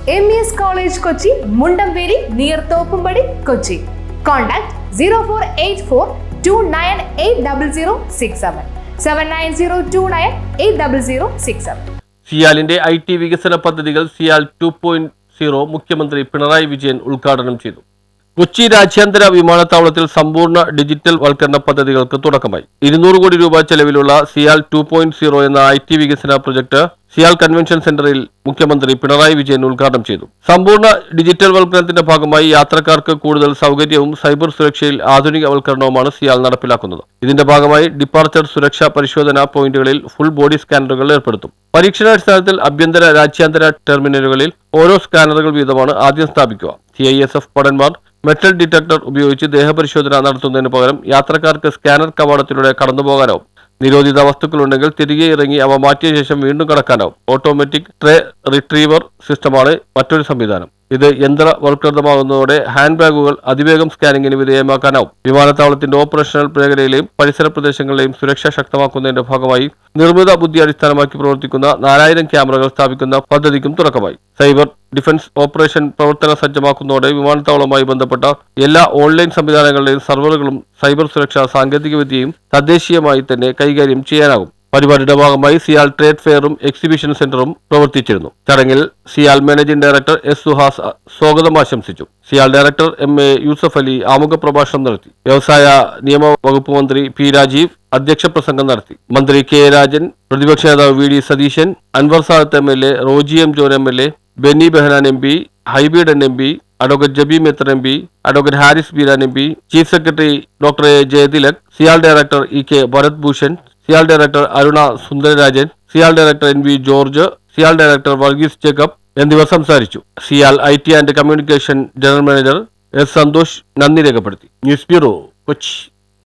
MES College Kochi, Mundamberi, near Thoppumadi, Kochi. Contact 0484298067 7902980067. സിയാലിന്റെ IT വികസന പദ്ധതികൾ സിയാൽ 2.0 മുഖ്യമന്ത്രി പിണറായി വിജയൻ ഉദ്ഘാടനം ചെയ്തു. കൊച്ചി രാജ്യാന്തര വിമാനത്താവളത്തിൽ സമ്പൂർണ്ണ ഡിജിറ്റൽ വൽക്കരണ പദ്ധതികൾക്ക് തുടക്കമായി. 200 കോടി രൂപ ചെലവിലുള്ള സിയാൽ 2.0 എന്ന IT വികസന പ്രൊജക്ട് സിയാൽ കൺവെൻഷൻ സെന്ററിൽ മുഖ്യമന്ത്രി പിണറായി വിജയൻ ഉദ്ഘാടനം ചെയ്തു. സമ്പൂർണ്ണ ഡിജിറ്റൽ വൽക്കരണത്തിന്റെ ഭാഗമായി യാത്രക്കാർക്ക് കൂടുതൽ സൗകര്യവും സൈബർ സുരക്ഷയിൽ ആധുനികവൽക്കരണവുമാണ് സിയാൽ നടപ്പിലാക്കുന്നത്. ഇതിന്റെ ഭാഗമായി ഡിപ്പാർച്ചർ സുരക്ഷാ പരിശോധനാ പോയിന്റുകളിൽ ഫുൾ ബോഡി സ്കാനറുകൾ ഏർപ്പെടുത്തും. പരീക്ഷണാടിസ്ഥാനത്തിൽ ആഭ്യന്തര രാജ്യാന്തര ടെർമിനലുകളിൽ ഓരോ സ്കാനറുകൾ വീതമാണ് ആദ്യം സ്ഥാപിക്കുക. CISF ഭടന്മാർ മെറ്റൽ ഡിറ്റക്ടർ ഉപയോഗിച്ച് ദേഹപരിശോധന നടത്തുന്നതിന് പകരം യാത്രക്കാർക്ക് സ്കാനർ കവാടത്തിലൂടെ കടന്നുപോകാനാവും. നിരോധിത വസ്തുക്കളുണ്ടെങ്കിൽ തിരികെ ഇറങ്ങി അവ മാറ്റിയ ശേഷം വീണ്ടും കടക്കാനാവും. ഓട്ടോമാറ്റിക് ട്രേ റിട്രീവർ സിസ്റ്റമാണ് മറ്റൊരു സംവിധാനം. ഇത് യന്ത്രവൽകൃതമാകുന്നതോടെ ഹാൻഡ് ബാഗുകൾ അതിവേഗം സ്കാനിങ്ങിന് വിധേയമാക്കാനാവും. വിമാനത്താവളത്തിന്റെ ഓപ്പറേഷണൽ മേഖലയിലെയും പരിസര പ്രദേശങ്ങളിലെയും സുരക്ഷ ശക്തമാക്കുന്നതിന്റെ ഭാഗമായി നിർമ്മിത ബുദ്ധി അടിസ്ഥാനമാക്കി പ്രവർത്തിക്കുന്ന 4000 ക്യാമറകൾ സ്ഥാപിക്കുന്ന പദ്ധതിക്കും തുടക്കമായി. സൈബർ ഡിഫൻസ് ഓപ്പറേഷൻ പ്രവർത്തന സജ്ജമാക്കുന്നതോടെ വിമാനത്താവളവുമായി ബന്ധപ്പെട്ട എല്ലാ ഓൺലൈൻ സംവിധാനങ്ങളുടെയും സെർവറുകളും സൈബർ സുരക്ഷാ സാങ്കേതികവിദ്യയും തദ്ദേശീയമായി തന്നെ കൈകാര്യം ചെയ്യാനാകും. പരിപാടിയുടെ ഭാഗമായി സിയാൽ ട്രേഡ് ഫെയറും എക്സിബിഷൻ സെന്ററും പ്രവർത്തിച്ചിരുന്നു. ചടങ്ങിൽ CIAL managing director S. Suhas സ്വാഗതം ആശംസിച്ചു. സിയാൽ ഡയറക്ടർ MA യൂസഫ് അലി ആമുഖ പ്രഭാഷണം നടത്തി. വ്യവസായ നിയമ വകുപ്പ് മന്ത്രി P. രാജീവ് അധ്യക്ഷ പ്രസംഗം നടത്തി. മന്ത്രി K. രാജൻ, പ്രതിപക്ഷ നേതാവ് VD Satheesan, Anwar Sadath MLA, Roji M. John MLA, Benny Behanan MP, Hibi Eden MP, advocate Jebi Mather MP, advocate Haris Beeran MP, chief secretary Dr. A. Jayathilak, CIAL director EK. Bharat Bhushan, CIAL director Aruna Sundararajan, CIAL director NV. George, CIAL director Varghese Jacob എന്നിവർ സംസാരിച്ചു. CIAL IT and communication general manager S. Santhosh നന്ദി രേഖപ്പെടുത്തി. News bureau, Kochi.